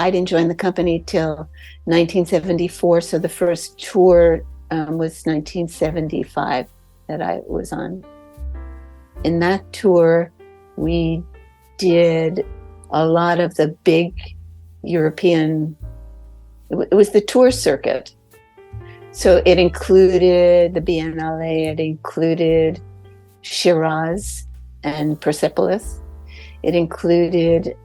I didn't join the company till 1974. So the first tour was 1975 that I was on. In that tour, we did a lot of the big European, it was the tour circuit. So it included the Biennale, it included Shiraz and Persepolis. It included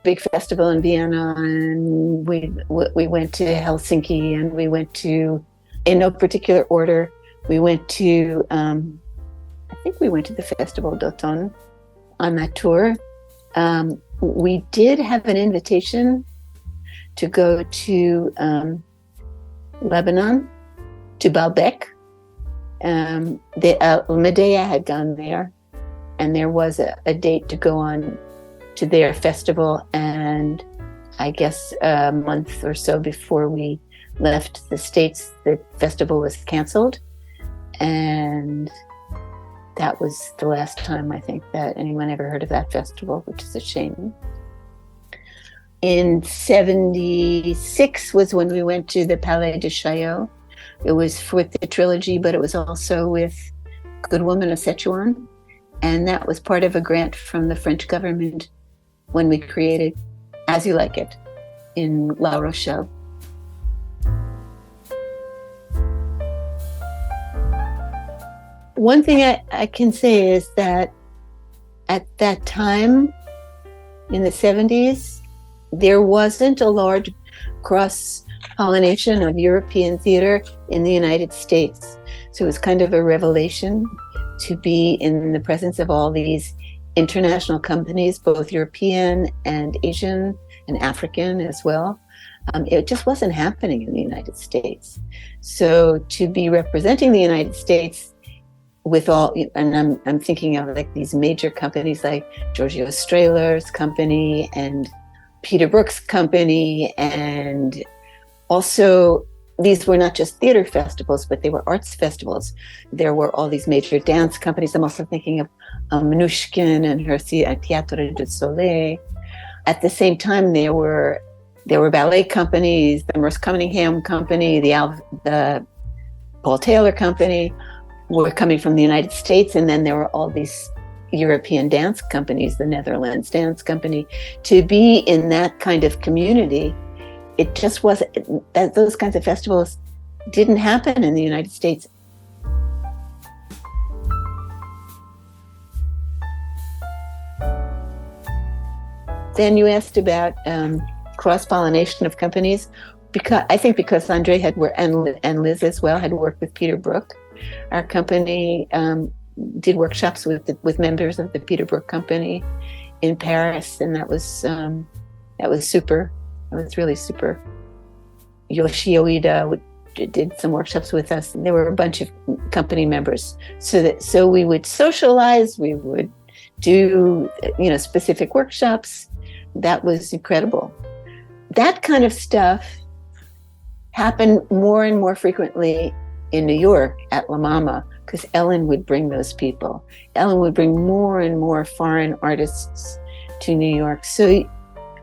big festival in Vienna, and we went to Helsinki, and we went to, in no particular order, we went to, I think we went to the Festival d'Automne on that tour. We did have an invitation to go to Lebanon, to Baalbek. Medea had gone there, and there was a date to go on to their festival, and I guess a month or so before we left the States, the festival was canceled, and that was the last time I think that anyone ever heard of that festival, which is a shame. In 76 was when we went to the Palais de Chaillot. It was with the Trilogy, but it was also with Good Woman of Sichuan, and that was part of a grant from the French government when we created As You Like It in La Rochelle. One thing I can say is that at that time, in the 70s, there wasn't a large cross-pollination of European theater in the United States. So it was kind of a revelation to be in the presence of all these international companies, both European and Asian and African as well. It just wasn't happening in the United States. So to be representing the United States with all, and I'm thinking of like these major companies like Giorgio Strehler's company and Peter Brook's company, and also these were not just theater festivals, but they were arts festivals. There were all these major dance companies. I'm also thinking of Mnouchkin and her Teatro du Soleil. At the same time, there were ballet companies, the Merce Cunningham Company, the Paul Taylor Company were coming from the United States, and then there were all these European dance companies, the Netherlands Dance Company. To be in that kind of community, it just wasn't, that those kinds of festivals didn't happen in the United States. Then you asked about cross-pollination of companies. Because Andrei had worked, and Liz as well, had worked with Peter Brook. Our company did workshops with members of the Peter Brook Company in Paris, and that was super. It was really super. Yoshi Oida did some workshops with us, and there were a bunch of company members. So we would socialize, we would do specific workshops. That was incredible. That kind of stuff happened more and more frequently in New York at La Mama, because Ellen would bring those people. Ellen would bring more and more foreign artists to New York. So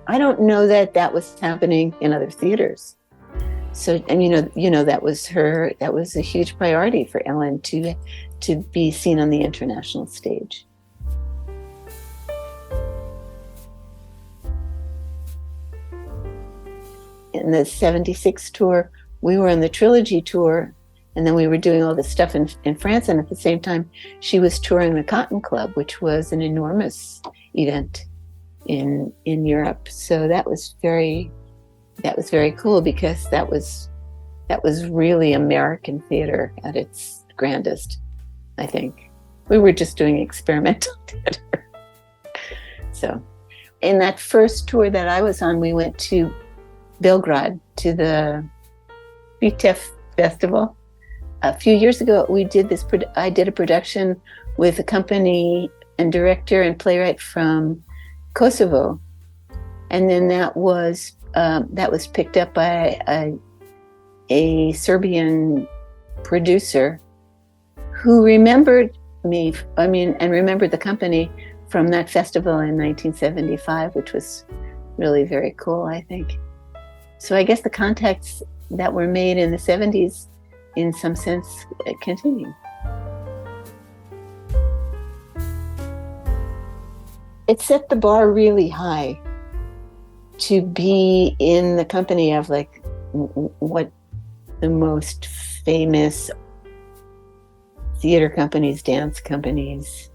I don't know that was happening in other theaters. So, and that was a huge priority for Ellen to be seen on the international stage. In the 76 tour, we were on the Trilogy tour, and then we were doing all this stuff in France, and at the same time, she was touring the Cotton Club, which was an enormous event in Europe. So that was very cool, because that was really American theater at its grandest, I think. We were just doing experimental theater. So in that first tour that I was on, we went to Belgrade, to the Bitev Festival. A few years ago, I did a production with a company and director and playwright from Kosovo, and then that was picked up by a Serbian producer who remembered me. And remembered the company from that festival in 1975, which was really very cool, I think. So I guess the contacts that were made in the 70s, in some sense, continue. It set the bar really high to be in the company of like what the most famous theater companies, dance companies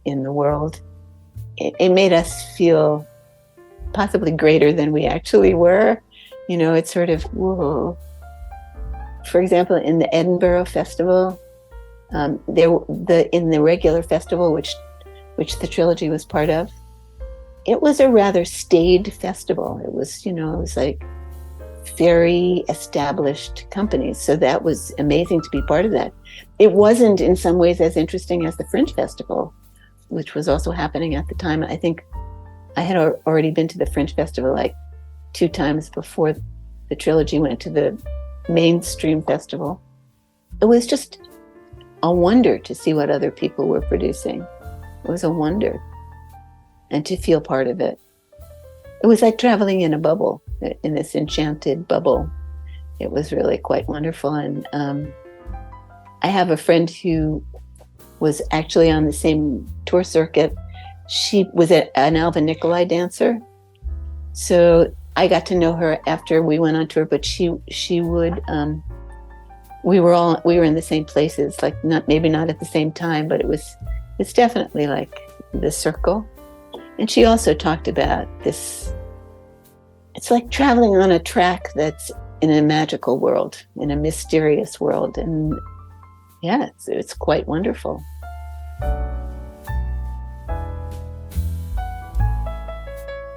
in the world. It made us feel possibly greater than we actually were. You know, it's sort of, whoa. For example, in the Edinburgh Festival, in the regular festival, which the Trilogy was part of, it was a rather staid festival. It was, you know, it was like very established companies. So that was amazing to be part of that. It wasn't in some ways as interesting as the Fringe Festival, which was also happening at the time. I think I had already been to the Fringe Festival like 2 times before the Trilogy went to the mainstream festival. It was just a wonder to see what other people were producing. It was a wonder. And to feel part of it. It was like traveling in a bubble, in this enchanted bubble. It was really quite wonderful. And I have a friend who was actually on the same tour circuit. She was an Alvin Nicolai dancer. So I got to know her after we went on tour, but she would, we were in the same places, like maybe not at the same time, but it's definitely like the circle. And she also talked about this, it's like traveling on a track that's in a magical world, in a mysterious world. And yeah, it's quite wonderful.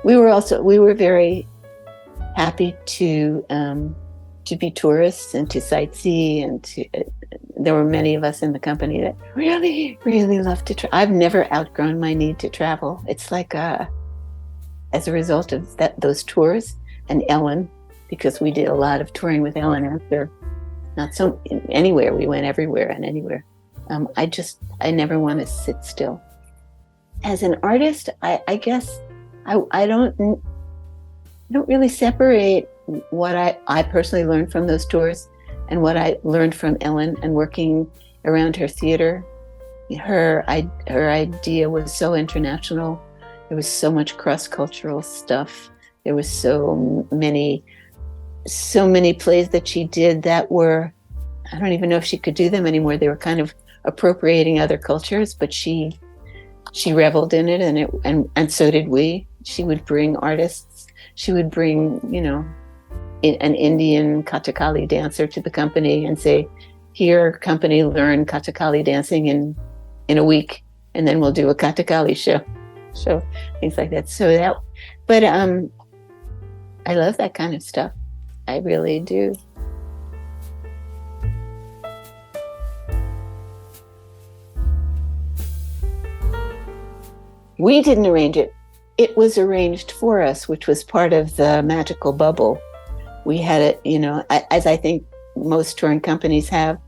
We were very happy to be tourists and to sightsee, and there were many of us in the company that really, really loved to travel. I've never outgrown my need to travel. It's like as a result of those tours and Ellen, because we did a lot of touring with Ellen after, not so anywhere, we went everywhere and anywhere. I never want to sit still. As an artist, I guess I don't really separate what I personally learned from those tours and what I learned from Ellen and working around her theater. Her idea was so international. There was so much cross-cultural stuff. There was so many plays that she did that were, I don't even know if she could do them anymore. They were kind of appropriating other cultures, but she reveled in it, and so did we. She would bring artists. She would bring, you know, an Indian Kathakali dancer to the company and say, here, company, learn Kathakali dancing in a week, and then we'll do a Kathakali show, things like that. But I love that kind of stuff. I really do. We didn't arrange it. It was arranged for us, which was part of the magical bubble. We had it, you know, as I think most touring companies have,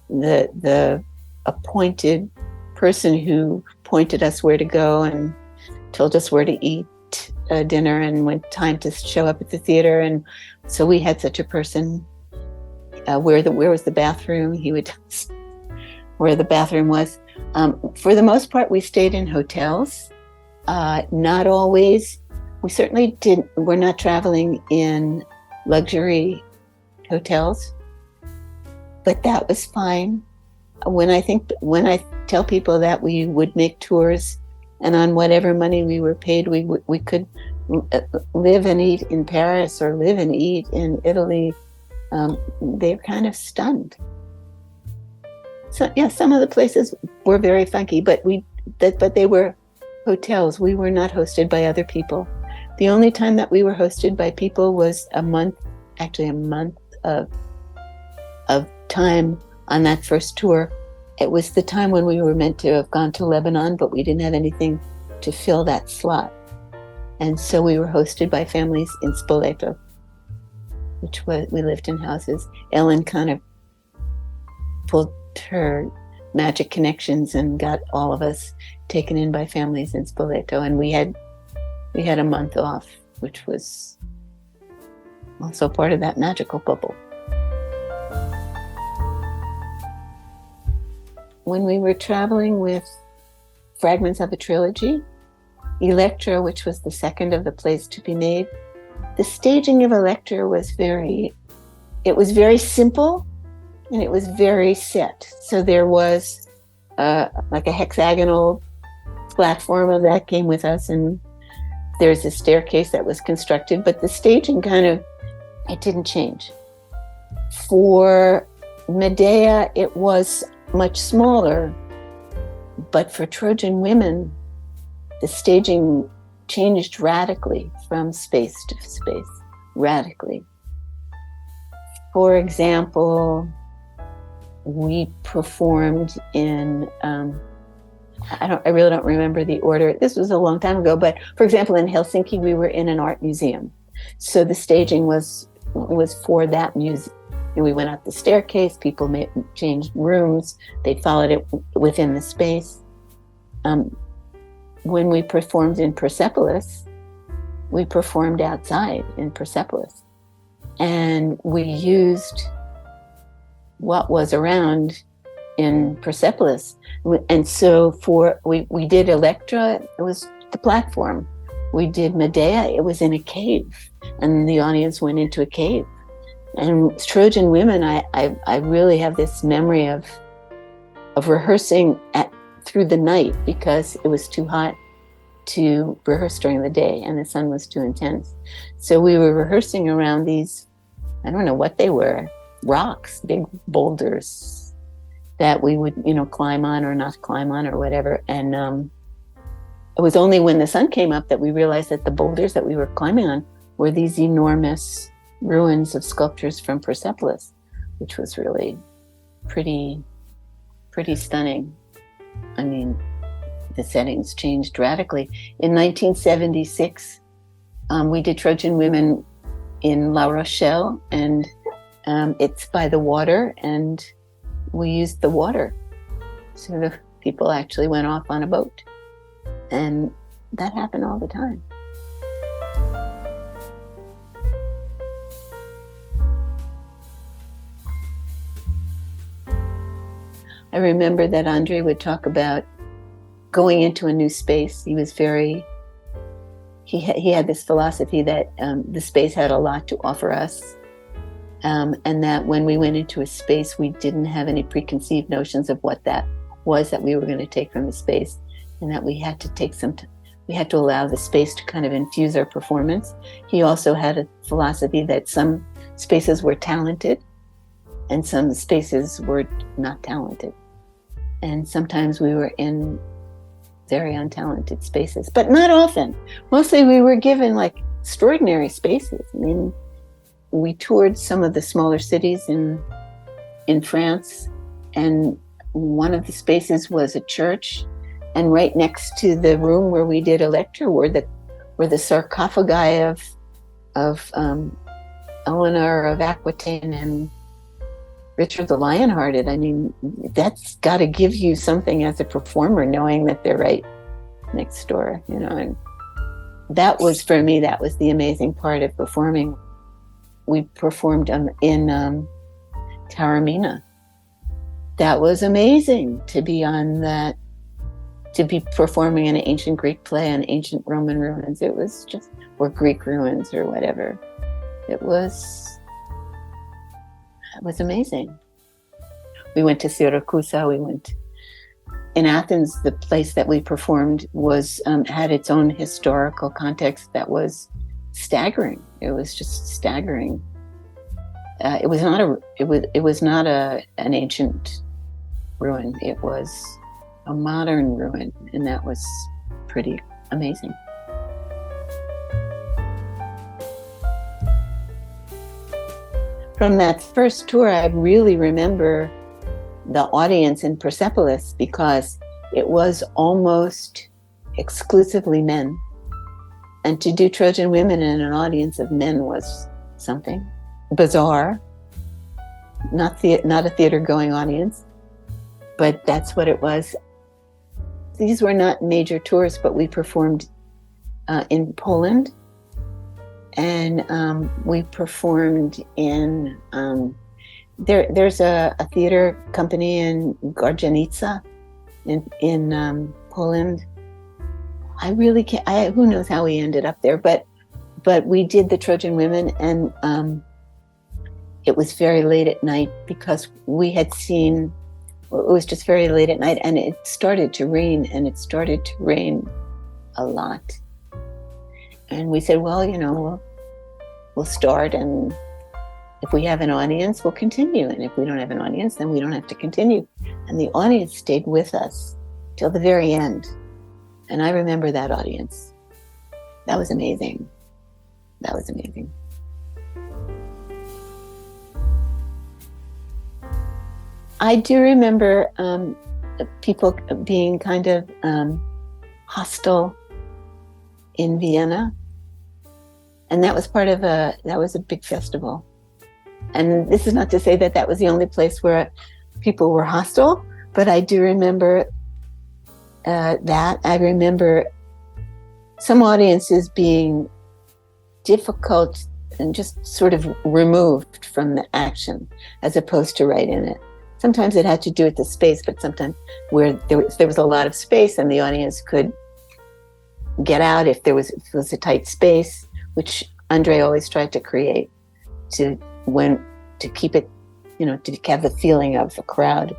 the appointed person who pointed us where to go and told us where to eat dinner and when time to show up at the theater. And so we had such a person. Where was the bathroom? He would tell us where the bathroom was. For the most part, we stayed in hotels. Not always. We certainly didn't. We're not traveling in luxury hotels, but that was fine. When I tell people that we would make tours, and on whatever money we were paid, we could live and eat in Paris or live and eat in Italy. They're kind of stunned. So yeah, some of the places were very funky, but they were hotels. We were not hosted by other people. The only time that we were hosted by people was a month of time on that first tour. It was the time when we were meant to have gone to Lebanon, but we didn't have anything to fill that slot. And so we were hosted by families in Spoleto, we lived in houses. Ellen kind of pulled her magic connections and got all of us taken in by families in Spoleto, and we had a month off, which was also part of that magical bubble. When we were traveling with Fragments of a Trilogy, Elektra, which was the second of the plays to be made, the staging of Elektra was very simple, and it was very set. So there was like a hexagonal platform that came with us, and there's a staircase that was constructed, but the staging it didn't change. For Medea, it was much smaller, but for Trojan Women, the staging changed radically from space to space, radically. For example, we performed in, I really don't remember the order. This was a long time ago, but for example, in Helsinki, we were in an art museum. So the staging was for that museum. And we went up the staircase, people changed rooms, they followed it within the space. When we performed in Persepolis, we performed outside in Persepolis. And we used what was around in Persepolis. And so we did Elektra, it was the platform. We did Medea, it was in a cave, and the audience went into a cave. And Trojan Women, I really have this memory of rehearsing through the night because it was too hot to rehearse during the day and the sun was too intense. So we were rehearsing around these, I don't know what they were, rocks, big boulders that we would, climb on or not climb on or whatever. And it was only when the sun came up that we realized that the boulders that we were climbing on were these enormous ruins of sculptures from Persepolis, which was really pretty stunning. I mean, the settings changed radically. In 1976, we did Trojan Women in La Rochelle, and it's by the water, and we used the water. So the people actually went off on a boat, and that happened all the time. I remember that Andrei would talk about going into a new space. He was he had this philosophy that the space had a lot to offer us, and that when we went into a space, we didn't have any preconceived notions of what that was that we were going to take from the space, and that we had to we had to allow the space to kind of infuse our performance. He also had a philosophy that some spaces were talented and some spaces were not talented. And sometimes we were in very untalented spaces, but not often. Mostly we were given like extraordinary spaces. I mean, we toured some of the smaller cities in France, and one of the spaces was a church, and right next to the room where we did Elektra were the sarcophagi of Eleanor of Aquitaine and Richard the Lionhearted. I mean, that's got to give you something as a performer, knowing that they're right next door, and that was, for me, that was the amazing part of performing. We performed in Taormina. That was amazing to be on that, to be performing an ancient Greek play on ancient Roman ruins. It was just, or Greek ruins or whatever. It was amazing. We went to Syracusa. We went in Athens. The place that we performed was had its own historical context that was staggering. It was just staggering. It was not an ancient ruin. It was a modern ruin, and that was pretty amazing. From that first tour, I really remember the audience in Persepolis because it was almost exclusively men. And to do Trojan Women in an audience of men was something bizarre. Not a theater-going audience, but that's what it was. These were not major tours, but we performed in Poland And we performed in, there's a theater company in Garjanica in Poland. I really can't, who knows how we ended up there, but we did the Trojan Women, and it was very late at night because we had seen, it was just very late at night, and it started to rain, and it started to rain a lot. And we said, well, you know, we'll start, and if we have an audience, we'll continue. And if we don't have an audience, then we don't have to continue. And the audience stayed with us till the very end. And I remember that audience. That was amazing. That was amazing. I do remember people being kind of hostile in Vienna. And that was part of that was a big festival. And this is not to say that that was the only place where people were hostile, but I do remember that. I remember some audiences being difficult and just sort of removed from the action as opposed to right in it. Sometimes it had to do with the space, but sometimes where there was a lot of space and the audience could get out if there was a tight space, which Andrei always tried to create to keep it, you know, to have the feeling of a crowd.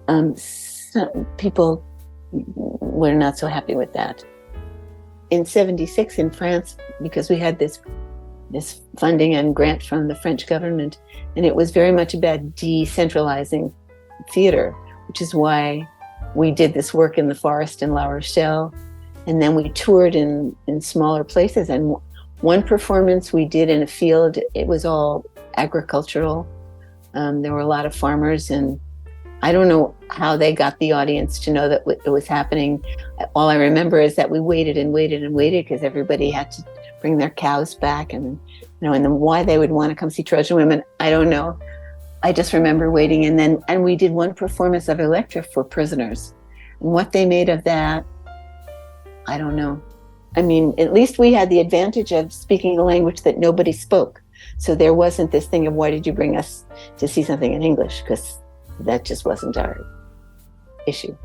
Some people were not so happy with that. In '76 in France, because we had this funding and grant from the French government, and it was very much about decentralizing theater, which is why we did this work in the forest in La Rochelle, and then we toured in smaller places. And one performance we did in a field, it was all agricultural. There were a lot of farmers, and I don't know how they got the audience to know that it was happening. All I remember is that we waited and waited and waited because everybody had to bring their cows back, and you know, and then why they would want to come see Trojan Women, I don't know. I just remember waiting, and we did one performance of Elektra for prisoners, and what they made of that, I don't know. I mean, at least we had the advantage of speaking a language that nobody spoke, so there wasn't this thing of why did you bring us to see something in English, because that just wasn't our issue.